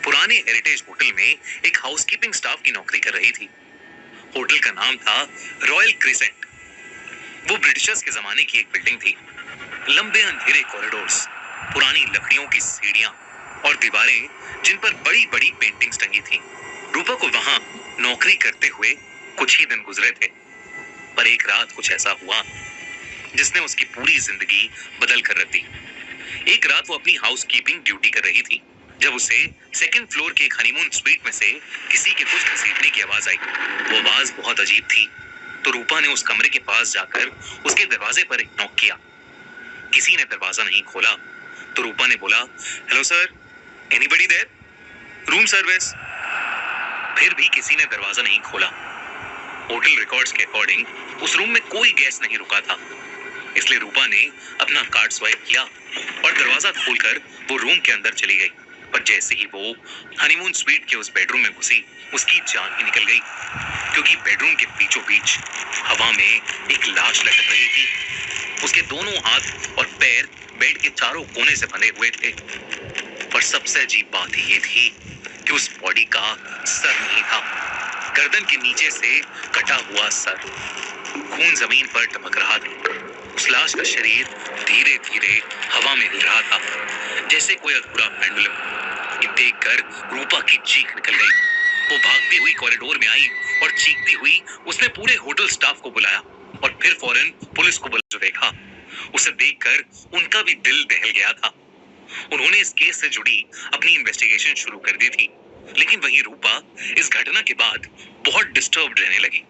पुराने heritage hotel में एक हाउसकीपिंग स्टाफ की नौकरी कर रही थी। होटल का नाम था रॉयल क्रिसेंट। वो ब्रिटिशर्स के जमाने की एक बिल्डिंग थी। लंबे अंधेरे कॉरिडोर्स, पुरानी लकड़ियों की सीढ़ियां और दीवारें जिन पर बड़ी बड़ी पेंटिंग्स टंगी थीं। रूपा को वहां नौकरी करते हुए कुछ ही दिन गुजरे थे, पर एक रात कुछ ऐसा हुआ जिसने उसकी पूरी जिंदगी बदल कर रख दी। एक रात वो अपनी हाउसकीपिंग ड्यूटी कर रही थी जब उसे सेकंड फ्लोर के एक हनीमून स्वीट में से किसी के कुछ घसीटने की आवाज आई। वो आवाज बहुत अजीब थी, तो रूपा ने उस कमरे के पास जाकर उसके दरवाजे पर एक नॉक किया। किसी ने दरवाजा नहीं खोला, तो रूपा ने बोला, hello sir, anybody there? Room service. फिर भी किसी ने दरवाजा नहीं खोला। होटल रिकॉर्ड्स के अकॉर्डिंग उस रूम में कोई गेस्ट नहीं रुका था, इसलिए रूपा ने अपना कार्ड स्वाइप किया और दरवाजा खोलकर वो रूम के अंदर चली गई। पर जैसे ही वो हनीमून स्वीट के उस बेडरूम में घुसी, उसकी जान ही निकल गई, क्योंकि बेडरूम के बीचों बीच हवा में एक लाश लटक रही थी। उसके दोनों हाथ और पैर बेड के चारों कोने से बंधे हुए थे। पर सबसे अजीब बात ये थी कि उस बॉडी का सर नहीं था, गर्दन के नीचे से कटा हुआ सर। खून जमीन पर टपक रहा था। उस लाश का शरीर धीरे धीरे हवा में हिल रहा था, जैसे कोई अधूरा पेंडुलम। ये देखकर रूपा की चीख निकल गई। वो भागती हुई कॉरिडोर में आई और चीखती हुई उसने पूरे होटल स्टाफ को बुलाया और फिर फौरन पुलिस को बुला। जो देखा उसे देखकर उनका भी दिल दहल गया था। उन्होंने इस केस से जुड़ी अपनी इन्वेस्टिगेशन शुरू कर दी थी, लेकिन वहीं रूपा इस घटना के बाद बहुत डिस्टर्ब्ड रहने लगी।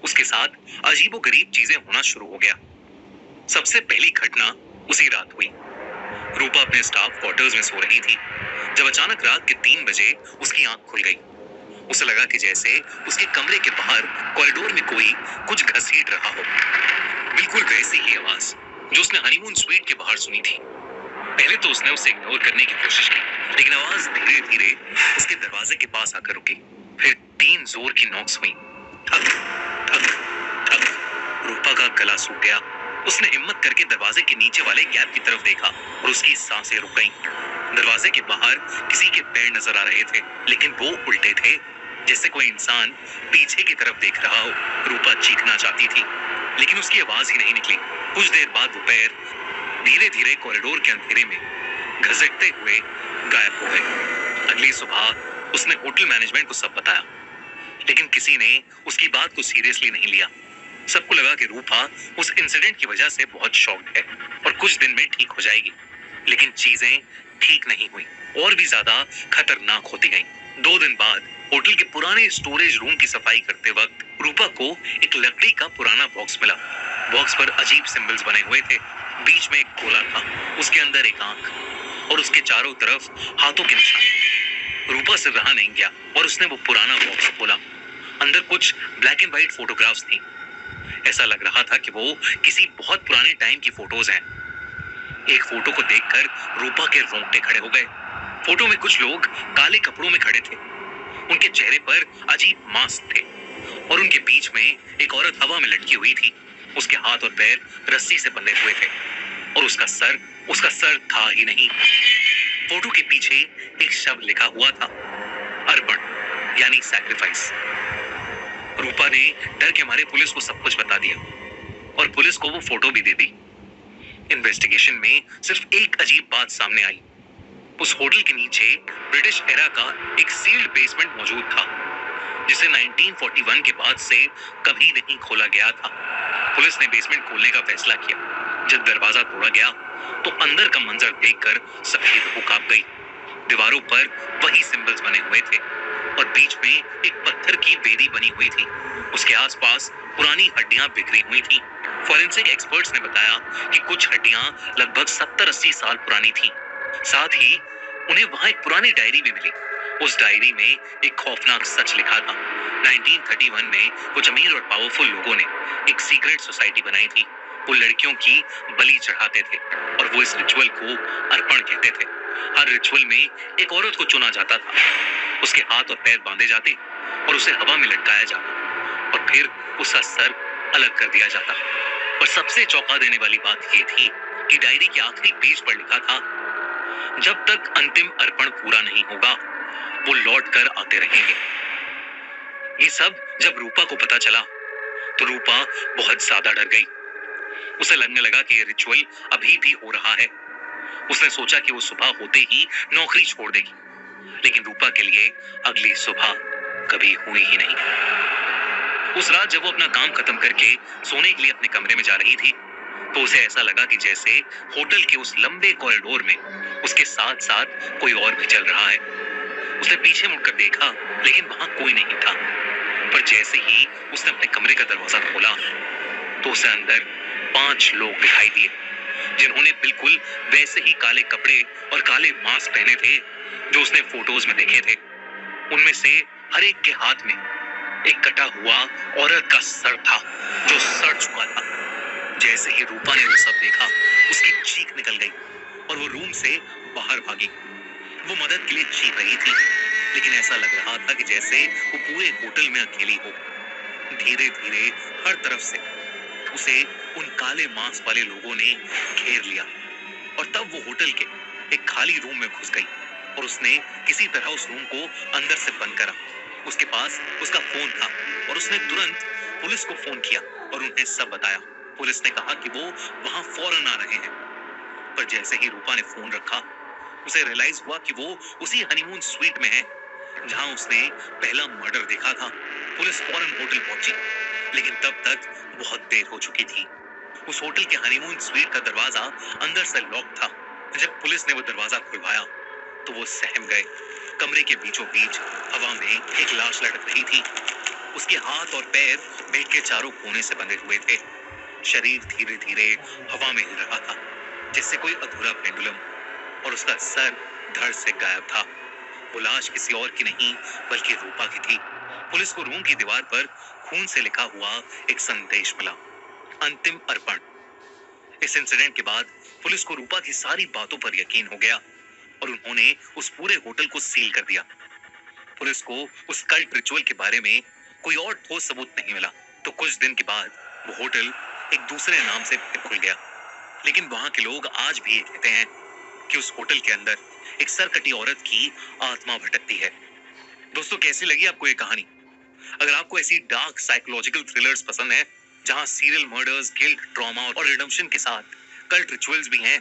उसके साथ अजीबोगरीब चीजें होना शुरू हो गया। सबसे पहली घटना उसी रात हुई। रूपा अपने स्टाफ क्वार्टर्स में सो रही थी जब अचानक रात के 3 बजे उसकी आंख खुल गई। उसे लगा कि जैसे उसके कमरे के बाहर कॉरिडोर में कोई कुछ घसीट रहा हो। बिल्कुल वैसी ही आवाज जो उसने हनीमून स्वीट के बाहर सुनी थी। पहले तो उसने उसे इग्नोर करने की कोशिश की, लेकिन आवाज धीरे धीरे उसके दरवाजे के पास आकर रुकी। फिर 3 जोर की नॉक्स हुई। ठक ठक ठक। रूपा का गला सूख गया। उसने हिम्मत करके दरवाजे के नीचे वाले गैप की तरफ देखा और उसकी सांसें रुक गईं। दरवाजे के बाहर किसी के पैर नजर आ रहे थे, लेकिन वो उल्टे थे, जैसे कोई इंसान पीछे की तरफ देख रहा हो। रूपा चीखना चाहती थी, लेकिन उसकी आवाज ही नहीं निकली। कुछ देर बाद वो पैर धीरे धीरे कॉरिडोर के अंधेरे में घसीटते हुए गायब हो गए। अगली सुबह उसने होटल मैनेजमेंट को सब बताया, लेकिन किसी ने उसकी बात को सीरियसली नहीं लिया। सबको लगा कि रूपा उस इंसिडेंट की वजह से बहुत शॉक्ड है और कुछ दिन में ठीक हो जाएगी, लेकिन चीजें ठीक नहीं हुई और भी ज्यादा खतरनाक होती गईं। 2 दिन बाद होटल के पुराने स्टोरेज रूम की सफाई करते वक्त रूपा को एक लकड़ी का पुराना बॉक्स मिला। बॉक्स पर अजीब सिंबल्स बने हुए थे। बीच में एक गोला था, उसके अंदर एक आंख और उसके चारों तरफ हाथों के निशान। रूपा से रहा नहीं गया और उसने वो पुराना बॉक्स खोला। अंदर कुछ ब्लैक एंड व्हाइट फोटोग्राफ्स थी। ऐसा लग रहा था कि वो किसी बहुत पुराने टाइम की फोटोज हैं। एक फोटो को देखकर रूपा के रोंगटे खड़े हो गए। फोटो में कुछ लोग काले कपड़ों में खड़े थे। उनके चेहरे पर अजीब मास्क थे और उनके बीच में एक औरत हवा में लटकी हुई थी। उसके हाथ और पैर रस्सी से बंधे हुए थे और उसका सर था ही नहीं। फोटो के पीछे एक शब्द लिखा हुआ था, अर्पण, यानी सैक्रिफाइस। रूपा ने डर के मारे पुलिस को सब कुछ बता दिया और पुलिस को वो फोटो भी दे दी। इन्वेस्टिगेशन में सिर्फ एक अजीब बात सामने आई। उस होटल के नीचे ब्रिटिश एरा का एक सील्ड बेसमेंट मौजूद था, जिसे 1941 के बाद से कभी नहीं खोला गया था। पुलिस ने बेसमेंट खोलने का फैसला किया। जब दरवाजा तोड़ा गया तो अंदर का मंजर देखकर सबकी रूह कांप गई। दीवारों पर वही सिंबल्स बने हुए थे और बीच में एक पत्थर की वेदी बनी हुई थी। उसके आसपास पुरानी हड्डियां बिखरी हुई थी। फॉरेंसिक एक्सपर्ट्स ने बताया कि कुछ हड्डियां लगभग 70-80 साल पुरानी थीं। साथ ही उन्हें वहां एक पुरानी डायरी भी मिली। उस डायरी में एक खौफनाक सच लिखा था। 1931 में कुछ अमीर और पावरफुल लोगों ने एक सीक्रेट सोसाइटी बनाई थी। वो लड़कियों की बलि चढ़ाते थे और वो इस रिचुअल को अर्पण कहते थे। हर रिचुअल में एक औरत को चुना जाता था, उसके हाथ और पैर बांधे जाते और उसे हवा में लटकाया जाता और फिर उसका सर अलग कर दिया जाता। और सबसे चौंका देने वाली बात ये थी कि डायरी के आखिरी पेज पर लिखा था, जब तक अंतिम अर्पण पूरा नहीं होगा वो लौट कर आते रहेंगे। ये सब जब रूपा को पता चला तो रूपा बहुत ज्यादा डर गई। उसे लगने लगा कि ये रिचुअल अभी भी हो रहा है। उसने सोचा कि वो सुबह होते ही नौकरी छोड़ देगी, लेकिन रूपा के लिए अगली सुबह कभी हुई ही नहीं। उस रात जब वो अपना काम खत्म करके सोने के लिए अपने कमरे में जा रही थी, तो उसे ऐसा लगा कि जैसे होटल के उस लंबे कॉरिडोर में उसके साथ साथ कोई और भी चल रहा है। उसने पीछे मुड़कर देखा, लेकिन वहां कोई नहीं था। पर जैसे ही उसने अपने कमरे का दरवाजा खोला, तो उसे अंदर 5 लोग दिखाई दिए, जिन्होंने बिल्कुल वैसे ही काले कपड़े और काले मास्क पहने थे जो उसने फोटोज में देखे थे। उनमें से हर एक के हाथ में एक कटा हुआ औरत का सर था, जो सड़ चुका था। जैसे ही रूपा ने वो सब देखा, उसकी चीख निकल गई और वो रूम से बाहर भागी। वो मदद के लिए चीख रही थी, लेकिन ऐसा लग रहा था कि जैसे वो पूरे होटल में अकेली हो। धीरे धीरे हर तरफ से उसे उन काले मास्क वाले लोगों ने घेर लिया, और तब वो होटल के एक खाली रूम में घुस गई और उसने किसी तरह उस रूम को अंदर से बंद करा। उसके पास उसका फोन था और उसने तुरंत पुलिस को फोन किया और उन्हें सब बताया। पुलिस ने कहा कि वो वहां फौरन आ रहे हैं। पर जैसे ही रूपा ने फोन रखा, उसे रियलाइज हुआ कि वो उसी हनीमून स्वीट में है जहां उसने पहला मर्डर देखा था। पुलिस फौरन होटल पहुंची, लेकिन तब तक बहुत देर हो चुकी थी। उस होटल के हनीमून स्वीट का दरवाजा अंदर से लॉक था। जब पुलिस ने वो दरवाजा खुलवाया तो वो सहम गए। कमरे के बीचों बीच हवा में एक लाश लटक रही थी। उसके हाथ और पैर बेड के चारों कोने से बंधे हुए थे। शरीर धीरे धीरे हवा में हिल रहा था, जैसे कोई अधूरा पेंडुलम, और उसका सर धड़ से गायब था। वो लाश किसी और की नहीं बल्कि रूपा की थी। पुलिस को रूम की दीवार पर खून से लिखा हुआ एक संदेश मिला, अंतिम अर्पण। इस इंसिडेंट के बाद पुलिस को रूपा की सारी बातों पर यकीन हो गया और उन्होंने उस पूरे होटल को सील कर दिया। पुलिस को उस कल्ट रिचुअल के बारे में कोई और ठोस सबूत नहीं मिला। तो कुछ दिन के बाद वो होटल एक दूसरे नाम से खुल गया, लेकिन वहां के लोग आज भी ये कहते हैं कि उस होटल के अंदर एक सरकटी औरत की आत्मा भटकती है। दोस्तों, कैसी लगी आपको ये कहानी? अगर आपको ऐसी डार्क साइकोलॉजिकल थ्रिलर्स पसंद है, जहां सीरियल मर्डर्स, गिल्ट, ट्रॉमा और रिडेम्पशन के साथ कल्ट रिचुअल्स भी हैं,